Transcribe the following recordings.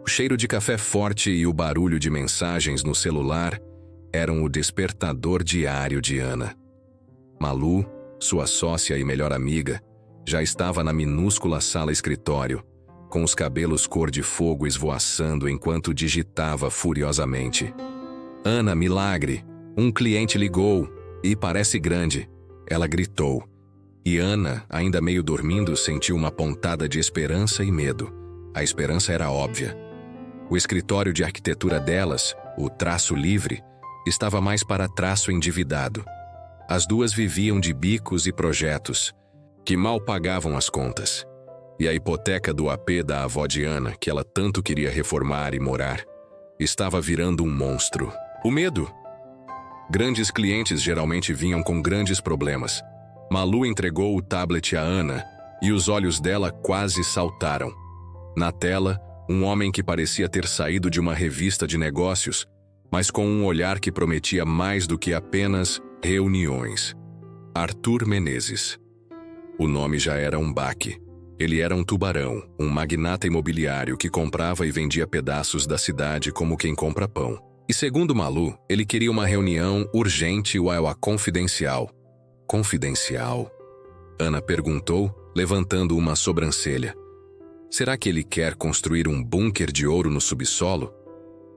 O cheiro de café forte e o barulho de mensagens no celular eram o despertador diário de Ana. Malu, sua sócia e melhor amiga, já estava na minúscula sala-escritório, com os cabelos cor de fogo esvoaçando enquanto digitava furiosamente. Ana, milagre! Um cliente ligou, e parece grande. Ela gritou. E Ana, ainda meio dormindo, sentiu uma pontada de esperança e medo. A esperança era óbvia. O escritório de arquitetura delas, o traço livre, estava mais para traço endividado. As duas viviam de bicos e projetos, que mal pagavam as contas. E a hipoteca do AP da avó de Ana, que ela tanto queria reformar e morar, estava virando um monstro. O medo. Grandes clientes geralmente vinham com grandes problemas. Malu entregou o tablet a Ana e os olhos dela quase saltaram. Na tela, um homem que parecia ter saído de uma revista de negócios, mas com um olhar que prometia mais do que apenas reuniões. Arthur Menezes. O nome já era um baque. Ele era um tubarão, um magnata imobiliário que comprava e vendia pedaços da cidade como quem compra pão. E segundo Malu, ele queria uma reunião urgente ou confidencial. Confidencial? Ana perguntou, levantando uma sobrancelha. Será que ele quer construir um bunker de ouro no subsolo?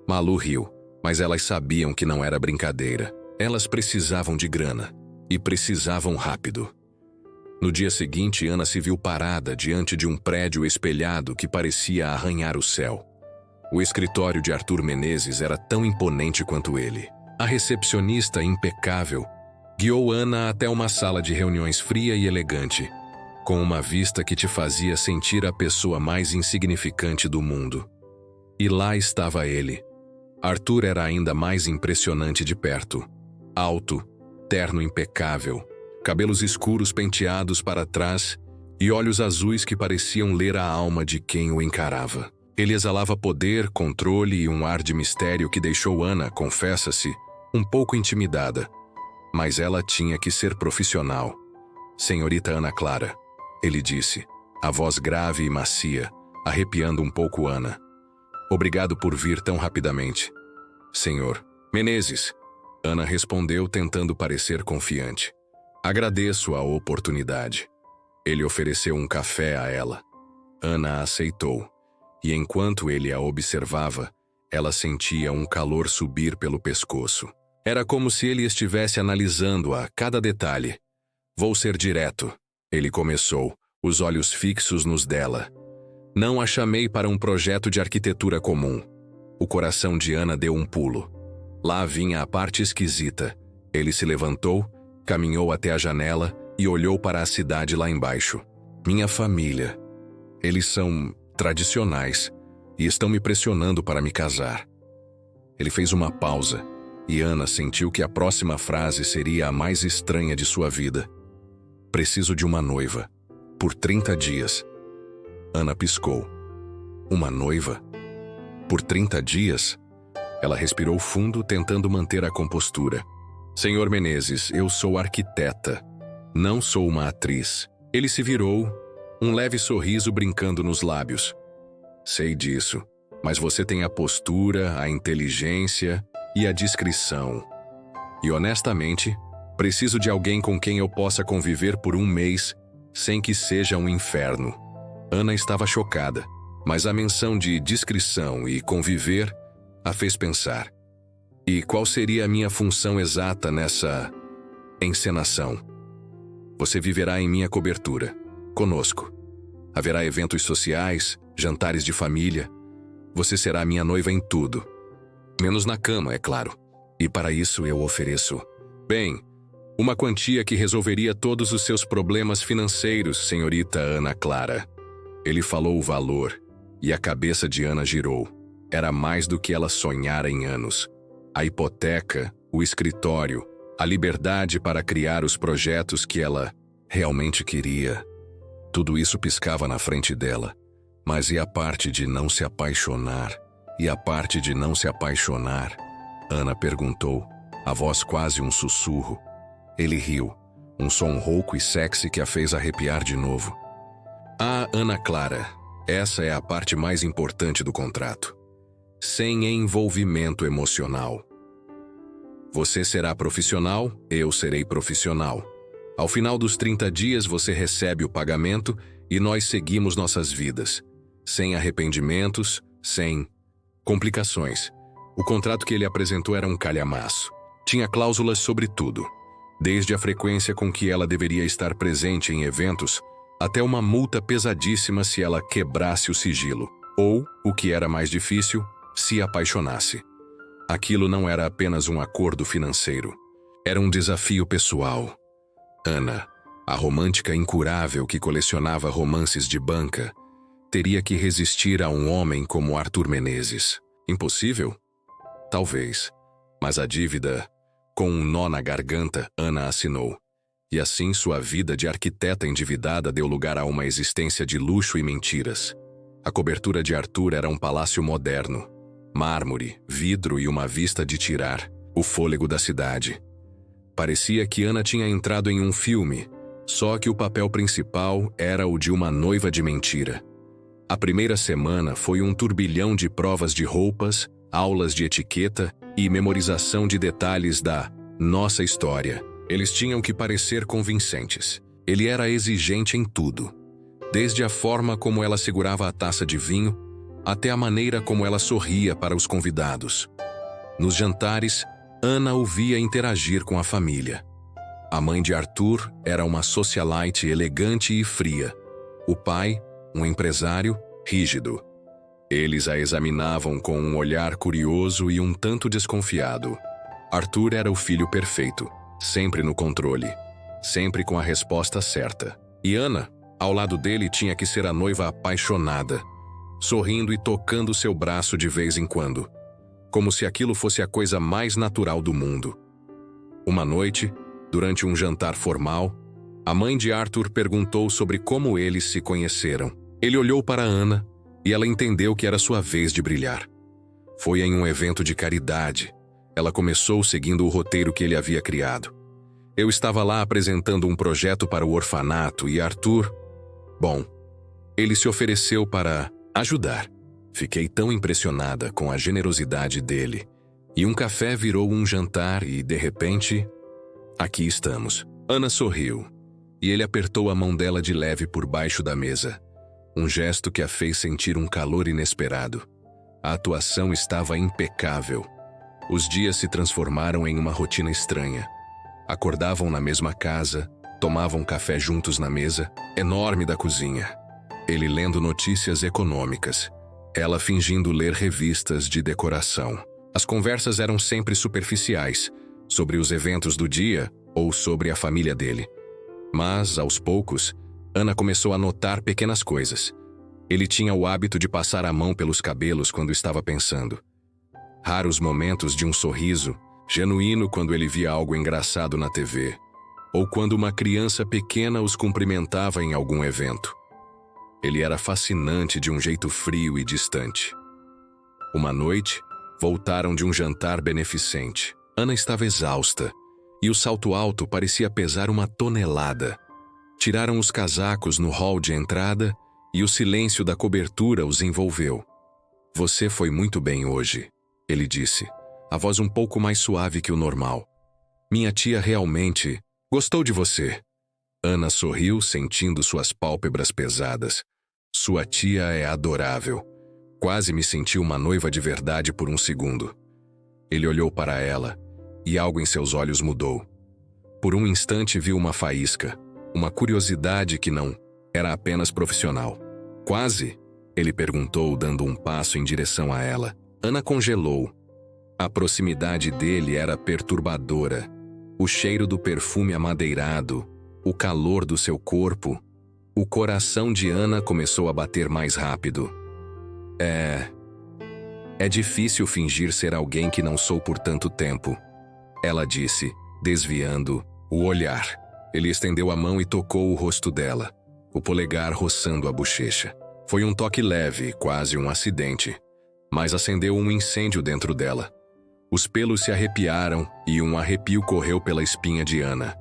Malu riu, mas elas sabiam que não era brincadeira. Elas precisavam de grana. E precisavam rápido. No dia seguinte, Ana se viu parada diante de um prédio espelhado que parecia arranhar o céu. O escritório de Arthur Menezes era tão imponente quanto ele. A recepcionista impecável guiou Ana até uma sala de reuniões fria e elegante, com uma vista que te fazia sentir a pessoa mais insignificante do mundo. E lá estava ele. Arthur era ainda mais impressionante de perto. Alto, terno impecável, cabelos escuros penteados para trás e olhos azuis que pareciam ler a alma de quem o encarava. Ele exalava poder, controle e um ar de mistério que deixou Ana, confessa-se, um pouco intimidada. Mas ela tinha que ser profissional. Senhorita Ana Clara, ele disse, a voz grave e macia, arrepiando um pouco Ana. Obrigado por vir tão rapidamente. Senhor Menezes, Ana respondeu tentando parecer confiante. Agradeço a oportunidade. Ele ofereceu um café a ela. Ana aceitou. E enquanto ele a observava, ela sentia um calor subir pelo pescoço. Era como se ele estivesse analisando-a cada detalhe. Vou ser direto, ele começou, os olhos fixos nos dela. Não a chamei para um projeto de arquitetura comum. O coração de Ana deu um pulo. Lá vinha a parte esquisita. Ele se levantou, caminhou até a janela e olhou para a cidade lá embaixo. Minha família. Eles são tradicionais e estão me pressionando para me casar. Ele fez uma pausa e Ana sentiu que a próxima frase seria a mais estranha de sua vida. Preciso de uma noiva. Por 30 dias. Ana piscou. Uma noiva? Por 30 dias? Ela respirou fundo, tentando manter a compostura. Senhor Menezes, eu sou arquiteta. Não sou uma atriz. Ele se virou, um leve sorriso brincando nos lábios. Sei disso, mas você tem a postura, a inteligência e a discrição. E honestamente, preciso de alguém com quem eu possa conviver por um mês sem que seja um inferno. Ana estava chocada, mas a menção de discrição e conviver a fez pensar. E qual seria a minha função exata nessa encenação? Você viverá em minha cobertura, conosco. Haverá eventos sociais, jantares de família. Você será minha noiva em tudo. Menos na cama, é claro. E para isso eu ofereço, bem, uma quantia que resolveria todos os seus problemas financeiros, senhorita Ana Clara. Ele falou o valor, e a cabeça de Ana girou. Era mais do que ela sonhara em anos. A hipoteca, o escritório, a liberdade para criar os projetos que ela realmente queria. Tudo isso piscava na frente dela. Mas e a parte de não se apaixonar? E a parte de não se apaixonar? Ana perguntou, a voz quase um sussurro. Ele riu, um som rouco e sexy que a fez arrepiar de novo. Ah, Ana Clara, Essa é a parte mais importante do contrato. Sem envolvimento emocional. Você será profissional, eu serei profissional. Ao final dos 30 dias você recebe o pagamento e nós seguimos nossas vidas. Sem arrependimentos, sem complicações. O contrato que ele apresentou era um calhamaço. Tinha cláusulas sobre tudo. Desde a frequência com que ela deveria estar presente em eventos, até uma multa pesadíssima se ela quebrasse o sigilo. Ou, o que era mais difícil, se apaixonasse. Aquilo não era apenas um acordo financeiro. Era um desafio pessoal. Ana, a romântica incurável que colecionava romances de banca, teria que resistir a um homem como Arthur Menezes. Impossível? Talvez. Mas a dívida, com um nó na garganta, Ana assinou. E assim sua vida de arquiteta endividada deu lugar a uma existência de luxo e mentiras. A cobertura de Arthur era um palácio moderno. Mármore, vidro e uma vista de tirar o fôlego da cidade. Parecia que Ana tinha entrado em um filme, só que o papel principal era o de uma noiva de mentira. A primeira semana foi um turbilhão de provas de roupas, aulas de etiqueta e memorização de detalhes da nossa história. Eles tinham que parecer convincentes. Ele era exigente em tudo. Desde a forma como ela segurava a taça de vinho, até a maneira como ela sorria para os convidados. Nos jantares, Ana o via interagir com a família. A mãe de Arthur era uma socialite elegante e fria. O pai, um empresário, rígido. Eles a examinavam com um olhar curioso e um tanto desconfiado. Arthur era o filho perfeito, sempre no controle, sempre com a resposta certa. E Ana, ao lado dele, tinha que ser a noiva apaixonada, sorrindo e tocando seu braço de vez em quando, como se aquilo fosse a coisa mais natural do mundo. Uma noite, durante um jantar formal, a mãe de Arthur perguntou sobre como eles se conheceram. Ele olhou para Ana e ela entendeu que era sua vez de brilhar. Foi em um evento de caridade. Ela começou seguindo o roteiro que ele havia criado. Eu estava lá apresentando um projeto para o orfanato e Arthur... Bom, ele se ofereceu para ajudar. Fiquei tão impressionada com a generosidade dele. E um café virou um jantar e, de repente, aqui estamos. Ana sorriu e ele apertou a mão dela de leve por baixo da mesa. Um gesto que a fez sentir um calor inesperado. A atuação estava impecável. Os dias se transformaram em uma rotina estranha. Acordavam na mesma casa, tomavam café juntos na mesa enorme da cozinha. Ele lendo notícias econômicas, ela fingindo ler revistas de decoração. As conversas eram sempre superficiais, sobre os eventos do dia ou sobre a família dele. Mas, aos poucos, Ana começou a notar pequenas coisas. Ele tinha o hábito de passar a mão pelos cabelos quando estava pensando. Raros momentos de um sorriso, genuíno quando ele via algo engraçado na TV, ou quando uma criança pequena os cumprimentava em algum evento. Ele era fascinante de um jeito frio e distante. Uma noite, voltaram de um jantar beneficente. Ana estava exausta, e o salto alto parecia pesar uma tonelada. Tiraram os casacos no hall de entrada e o silêncio da cobertura os envolveu. Você foi muito bem hoje, ele disse, a voz um pouco mais suave que o normal. Minha tia realmente gostou de você. Ana sorriu, sentindo suas pálpebras pesadas. Sua tia é adorável. Quase me senti uma noiva de verdade por um segundo. Ele olhou para ela e algo em seus olhos mudou. Por um instante viu uma faísca, uma curiosidade que não era apenas profissional. Quase? Ele perguntou, dando um passo em direção a ela. Ana congelou. A proximidade dele era perturbadora. O cheiro do perfume amadeirado, o calor do seu corpo. O coração de Ana começou a bater mais rápido. É difícil fingir ser alguém que não sou por tanto tempo, ela disse, desviando o olhar. Ele estendeu a mão e tocou o rosto dela, o polegar roçando a bochecha. Foi um toque leve, quase um acidente, mas acendeu um incêndio dentro dela. Os pelos se arrepiaram e um arrepio correu pela espinha de Ana.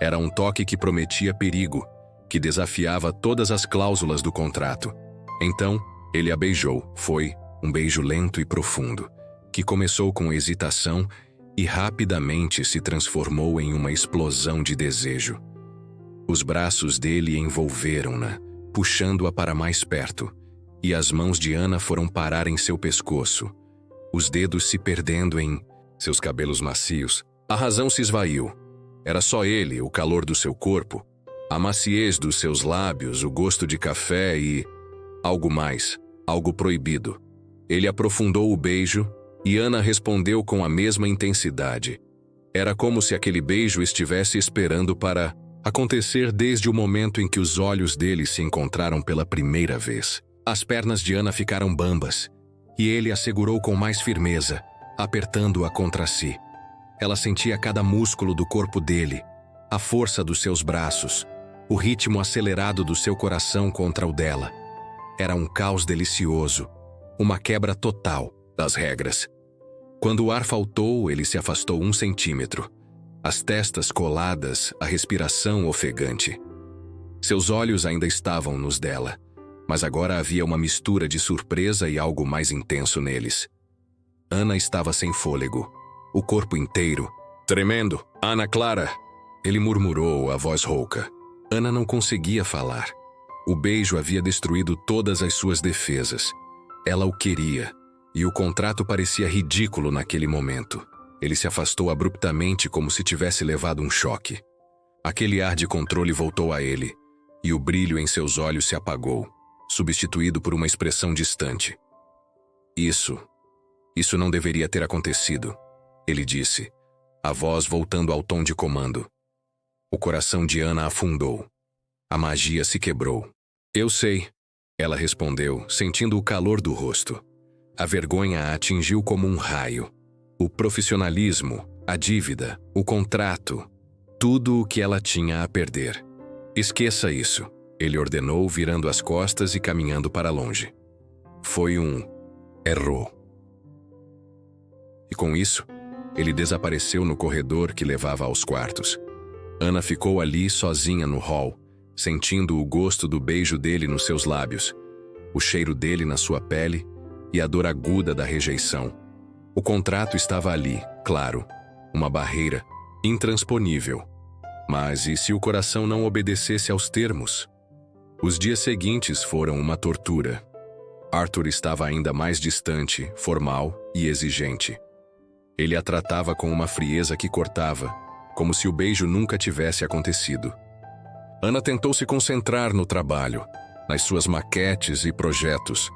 Era um toque que prometia perigo, que desafiava todas as cláusulas do contrato. Então, ele a beijou. Foi um beijo lento e profundo, que começou com hesitação e rapidamente se transformou em uma explosão de desejo. Os braços dele envolveram-na, puxando-a para mais perto, e as mãos de Ana foram parar em seu pescoço, os dedos se perdendo em seus cabelos macios. A razão se esvaiu. Era só ele, o calor do seu corpo, a maciez dos seus lábios, o gosto de café e algo mais, algo proibido. Ele aprofundou o beijo e Ana respondeu com a mesma intensidade. Era como se aquele beijo estivesse esperando para acontecer desde o momento em que os olhos dele se encontraram pela primeira vez. As pernas de Ana ficaram bambas e ele a segurou com mais firmeza, apertando-a contra si. Ela sentia cada músculo do corpo dele, a força dos seus braços, o ritmo acelerado do seu coração contra o dela. Era um caos delicioso, uma quebra total das regras. Quando o ar faltou, ele se afastou 1 centímetro, as testas coladas, a respiração ofegante. Seus olhos ainda estavam nos dela, mas agora havia uma mistura de surpresa e algo mais intenso neles. Ana estava sem fôlego, o corpo inteiro tremendo. Ana Clara, ele murmurou, a voz rouca. Ana não conseguia falar. O beijo havia destruído todas as suas defesas. Ela o queria, e o contrato parecia ridículo naquele momento. Ele se afastou abruptamente como se tivesse levado um choque. Aquele ar de controle voltou a ele, e o brilho em seus olhos se apagou, substituído por uma expressão distante. Isso não deveria ter acontecido, ele disse, a voz voltando ao tom de comando. O coração de Ana afundou. A magia se quebrou. Eu sei, ela respondeu, sentindo o calor do rosto. A vergonha a atingiu como um raio. O profissionalismo, a dívida, o contrato, tudo o que ela tinha a perder. Esqueça isso, ele ordenou, virando as costas e caminhando para longe. Foi errou. E com isso, ele desapareceu no corredor que levava aos quartos. Ana ficou ali sozinha no hall, sentindo o gosto do beijo dele nos seus lábios, o cheiro dele na sua pele e a dor aguda da rejeição. O contrato estava ali, claro, uma barreira intransponível. Mas e se o coração não obedecesse aos termos? Os dias seguintes foram uma tortura. Arthur estava ainda mais distante, formal e exigente. Ele a tratava com uma frieza que cortava, como se o beijo nunca tivesse acontecido. Ana tentou se concentrar no trabalho, nas suas maquetes e projetos,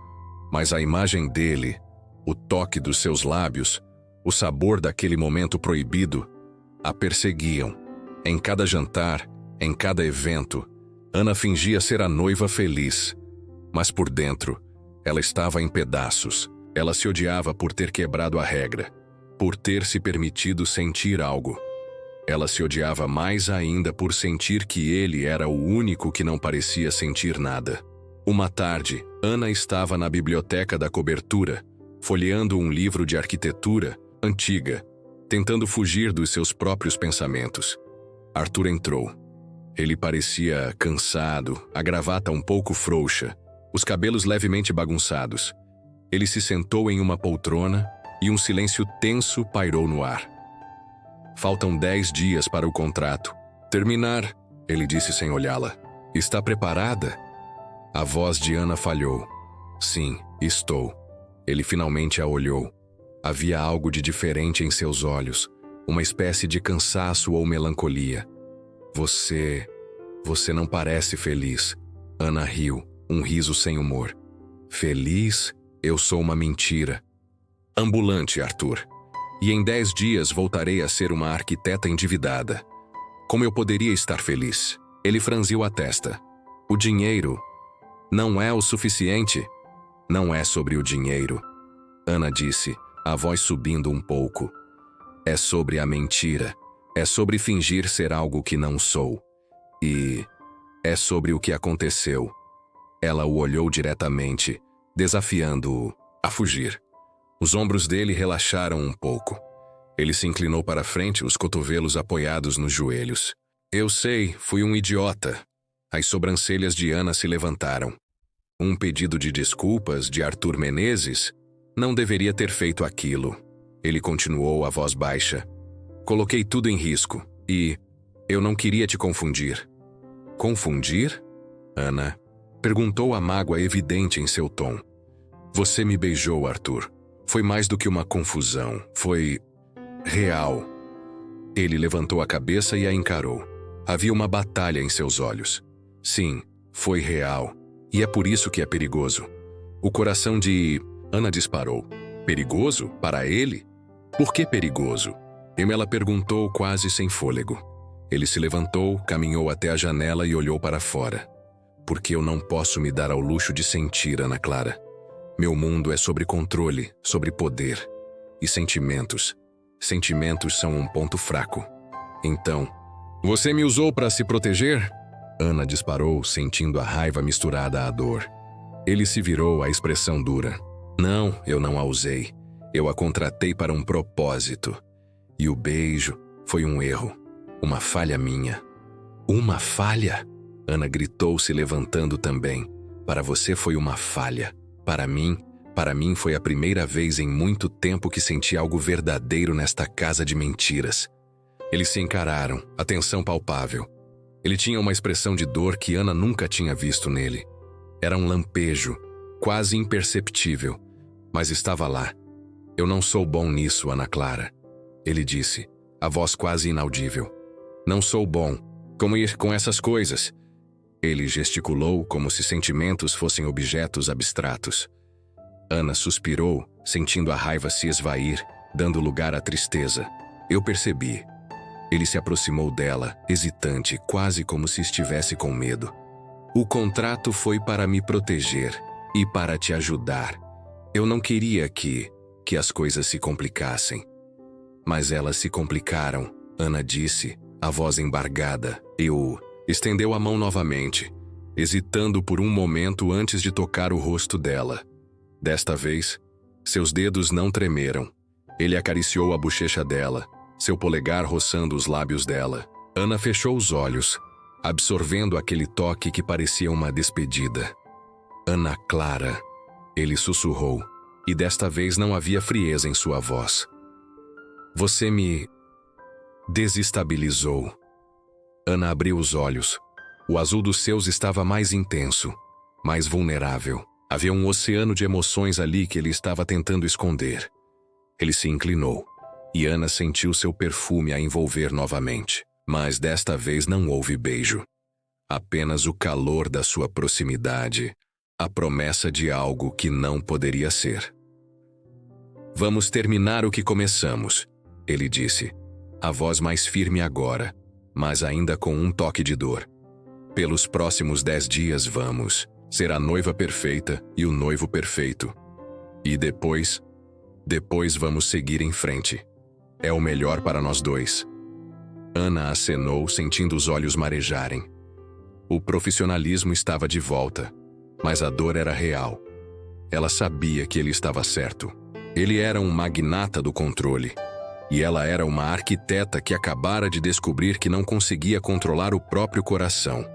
mas a imagem dele, o toque dos seus lábios, o sabor daquele momento proibido, a perseguiam. Em cada jantar, em cada evento, Ana fingia ser a noiva feliz, mas por dentro, ela estava em pedaços. Ela se odiava por ter quebrado a regra, por ter se permitido sentir algo. Ela se odiava mais ainda por sentir que ele era o único que não parecia sentir nada. Uma tarde, Ana estava na biblioteca da cobertura, folheando um livro de arquitetura antiga, tentando fugir dos seus próprios pensamentos. Arthur entrou. Ele parecia cansado, a gravata um pouco frouxa, os cabelos levemente bagunçados. Ele se sentou em uma poltrona e um silêncio tenso pairou no ar. Faltam 10 dias para o contrato. Terminar, ele disse sem olhá-la. Está preparada? A voz de Ana falhou. Sim, estou. Ele finalmente a olhou. Havia algo de diferente em seus olhos, uma espécie de cansaço ou melancolia. Você não parece feliz. Ana riu, um riso sem humor. Feliz? Eu sou uma mentira. Ambulante, Arthur. E em 10 dias voltarei a ser uma arquiteta endividada. Como eu poderia estar feliz? Ele franziu a testa. O dinheiro não é o suficiente? Não é sobre o dinheiro, Ana disse, a voz subindo um pouco. É sobre a mentira. É sobre fingir ser algo que não sou. E é sobre o que aconteceu. Ela o olhou diretamente, desafiando-o a fugir. Os ombros dele relaxaram um pouco. Ele se inclinou para frente, os cotovelos apoiados nos joelhos. Eu sei, fui um idiota. As sobrancelhas de Ana se levantaram. Um pedido de desculpas de Arthur Menezes? Não deveria ter feito aquilo. Ele continuou a voz baixa. Coloquei tudo em risco e eu não queria te confundir. Confundir? Ana perguntou, a mágoa evidente em seu tom. Você me beijou, Arthur. Foi mais do que uma confusão. Foi real. Ele levantou a cabeça e a encarou. Havia uma batalha em seus olhos. Sim, foi real. E é por isso que é perigoso. O coração de Ana disparou. Perigoso? Para ele? Por que perigoso? Ela perguntou, quase sem fôlego. Ele se levantou, caminhou até a janela e olhou para fora. Porque eu não posso me dar ao luxo de sentir, Ana Clara. Meu mundo é sobre controle, sobre poder. E sentimentos. Sentimentos são um ponto fraco. Então, você me usou para se proteger? Ana disparou, sentindo a raiva misturada à dor. Ele se virou, a expressão dura. Não, eu não a usei. Eu a contratei para um propósito. E o beijo foi um erro. Uma falha minha. Uma falha? Ana gritou, se levantando também. Para você foi uma falha. Para mim foi a primeira vez em muito tempo que senti algo verdadeiro nesta casa de mentiras. Eles se encararam, a tensão palpável. Ele tinha uma expressão de dor que Ana nunca tinha visto nele. Era um lampejo, quase imperceptível, mas estava lá. Eu não sou bom nisso, Ana Clara. Ele disse, a voz quase inaudível. Não sou bom. Como ir com essas coisas? Ele gesticulou como se sentimentos fossem objetos abstratos. Ana suspirou, sentindo a raiva se esvair, dando lugar à tristeza. Eu percebi. Ele se aproximou dela, hesitante, quase como se estivesse com medo. O contrato foi para me proteger e para te ajudar. Eu não queria que as coisas se complicassem. Mas elas se complicaram, Ana disse, a voz embargada. Estendeu a mão novamente, hesitando por um momento antes de tocar o rosto dela. Desta vez, seus dedos não tremeram. Ele acariciou a bochecha dela, seu polegar roçando os lábios dela. Ana fechou os olhos, absorvendo aquele toque que parecia uma despedida. Ana Clara, ele sussurrou, e desta vez não havia frieza em sua voz. Você me desestabilizou. Ana abriu os olhos. O azul dos seus estava mais intenso, mais vulnerável. Havia um oceano de emoções ali que ele estava tentando esconder. Ele se inclinou, e Ana sentiu seu perfume a envolver novamente. Mas desta vez não houve beijo. Apenas o calor da sua proximidade, a promessa de algo que não poderia ser. Vamos terminar o que começamos, ele disse, a voz mais firme agora, mas ainda com um toque de dor. Pelos próximos 10 dias vamos ser a noiva perfeita e o noivo perfeito. E depois vamos seguir em frente. É o melhor para nós dois. Ana acenou, sentindo os olhos marejarem. O profissionalismo estava de volta, mas a dor era real. Ela sabia que ele estava certo. Ele era um magnata do controle. E ela era uma arquiteta que acabara de descobrir que não conseguia controlar o próprio coração.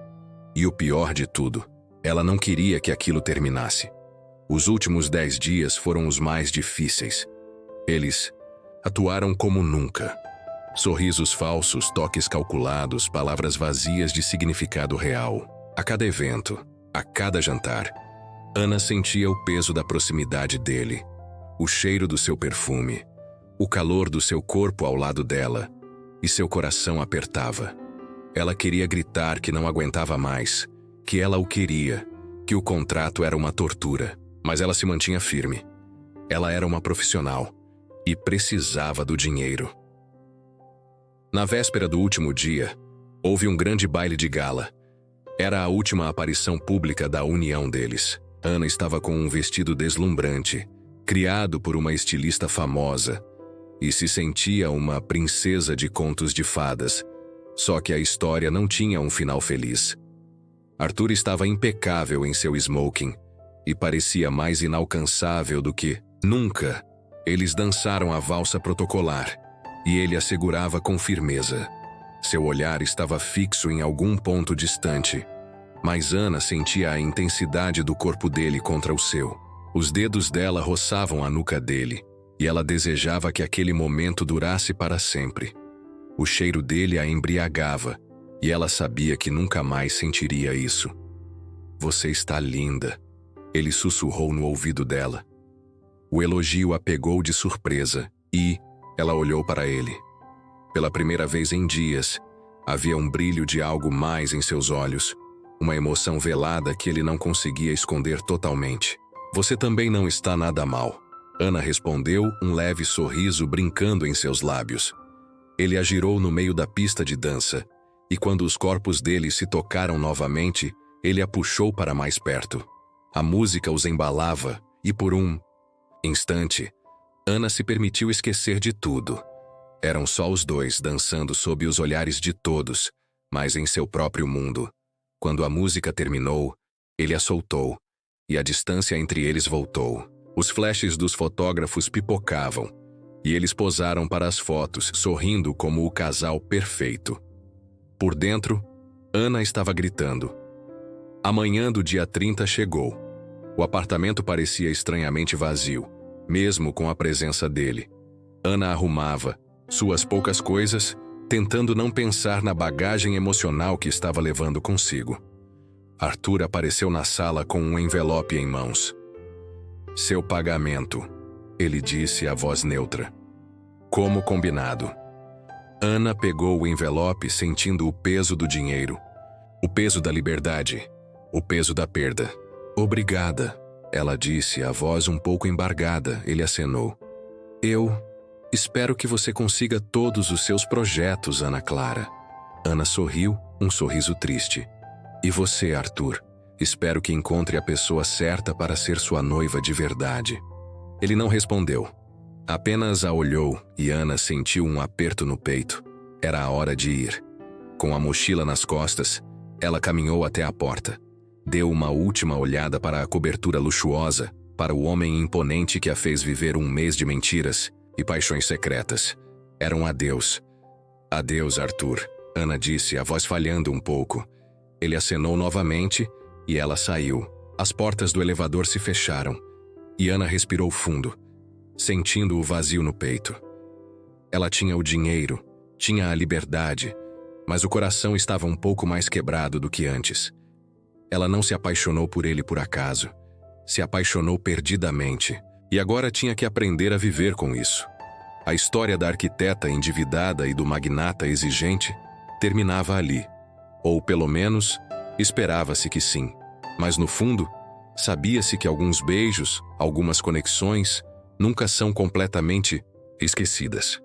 E o pior de tudo, ela não queria que aquilo terminasse. Os últimos 10 dias foram os mais difíceis. Eles atuaram como nunca. Sorrisos falsos, toques calculados, palavras vazias de significado real. A cada evento, a cada jantar, Ana sentia o peso da proximidade dele, o cheiro do seu perfume, o calor do seu corpo ao lado dela, e seu coração apertava. Ela queria gritar que não aguentava mais, que ela o queria, que o contrato era uma tortura, mas ela se mantinha firme. Ela era uma profissional e precisava do dinheiro. Na véspera do último dia, houve um grande baile de gala. Era a última aparição pública da união deles. Ana estava com um vestido deslumbrante, criado por uma estilista famosa, e se sentia uma princesa de contos de fadas, só que a história não tinha um final feliz. Arthur estava impecável em seu smoking e parecia mais inalcançável do que nunca. Eles dançaram a valsa protocolar e ele a segurava com firmeza. Seu olhar estava fixo em algum ponto distante, mas Ana sentia a intensidade do corpo dele contra o seu. Os dedos dela roçavam a nuca dele, e ela desejava que aquele momento durasse para sempre. O cheiro dele a embriagava, e ela sabia que nunca mais sentiria isso. "Você está linda", ele sussurrou no ouvido dela. O elogio a pegou de surpresa e ela olhou para ele. Pela primeira vez em dias, havia um brilho de algo mais em seus olhos, uma emoção velada que ele não conseguia esconder totalmente. "Você também não está nada mal", Ana respondeu, um leve sorriso brincando em seus lábios. Ele a girou no meio da pista de dança, e quando os corpos deles se tocaram novamente, ele a puxou para mais perto. A música os embalava, e por um instante, Ana se permitiu esquecer de tudo. Eram só os dois dançando sob os olhares de todos, mas em seu próprio mundo. Quando a música terminou, ele a soltou, e a distância entre eles voltou. Os flashes dos fotógrafos pipocavam, e eles posaram para as fotos, sorrindo como o casal perfeito. Por dentro, Ana estava gritando. A manhã do dia 30 chegou. O apartamento parecia estranhamente vazio, mesmo com a presença dele. Ana arrumava suas poucas coisas, tentando não pensar na bagagem emocional que estava levando consigo. Arthur apareceu na sala com um envelope em mãos. "Seu pagamento", ele disse a voz neutra. "Como combinado." Ana pegou o envelope sentindo o peso do dinheiro, o peso da liberdade, o peso da perda. "Obrigada", ela disse, a voz um pouco embargada. Ele acenou. "Eu espero que você consiga todos os seus projetos, Ana Clara." Ana sorriu, um sorriso triste. "E você, Arthur? Espero que encontre a pessoa certa para ser sua noiva de verdade." Ele não respondeu. Apenas a olhou e Ana sentiu um aperto no peito. Era a hora de ir. Com a mochila nas costas, ela caminhou até a porta. Deu uma última olhada para a cobertura luxuosa, para o homem imponente que a fez viver um mês de mentiras e paixões secretas. Era um adeus. "Adeus, Arthur", Ana disse, a voz falhando um pouco. Ele acenou novamente e ela saiu. As portas do elevador se fecharam e Ana respirou fundo, sentindo o vazio no peito. Ela tinha o dinheiro, tinha a liberdade, mas o coração estava um pouco mais quebrado do que antes. Ela não se apaixonou por ele por acaso. Se apaixonou perdidamente, e agora tinha que aprender a viver com isso. A história da arquiteta endividada e do magnata exigente terminava ali. Ou, pelo menos, esperava-se que sim. Mas, no fundo, sabia-se que alguns beijos, algumas conexões, nunca são completamente esquecidas.